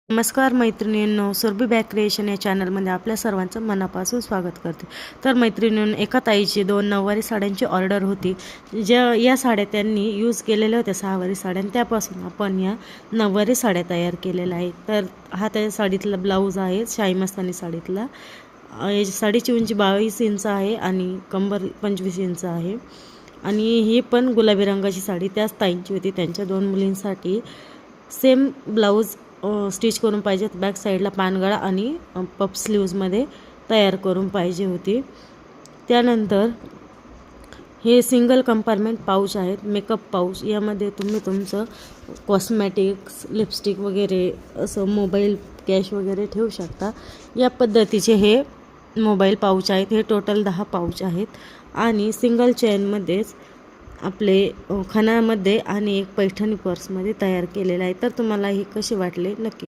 नमस्कार मैत्रिणींनो, Surabhi bag creation या चॅनलमध्ये आपल्या सर्वांचं मनापासून स्वागत करते। तर मैत्रिणींनो, एका ताईची 2 नऊवारी साड्यांची ऑर्डर होती। या साड्या त्यांनी यूज केलेल्या होत्या 6 वारी साड्या, त्यापासून आपण या नऊवारी साड्या तयार केलेल्या आहेत। तर हा त्या साडीतला ब्लाऊज आहे, शाही मस्तानी साडीतला। साडीची उंची 22 इंच आहे आणि कंबर 25 इंच आहे। आणि ही पण गुलाबी रंगाची साडी त्याच ताईंची होती, त्यांच्या 2 मुलींसाठी। सेम ब्लाऊज स्टिच करून पाहिजे, बॅक साईडला पानगळा आणि पफ स्लीव्जमध्ये तयार करून पाहिजे होती। त्यानंतर हे सिंगल कंपार्टमेंट पाऊच आहेत, मेकअप पाऊच। यामध्ये तुम्ही तुमचं कॉस्मॅटिक्स, लिपस्टिक वगैरे असं मोबाईल, कॅश वगैरे ठेवू शकता। या पद्धतीचे हे मोबाईल पाऊच आहेत। हे टोटल 10 पाऊच आहेत आणि सिंगल चेनमध्येच आपले खणामध्ये आणि एक पैठणी पर्समध्ये तयार केलेलं आहे। तर तुम्हाला हे कसे वाटले नक्की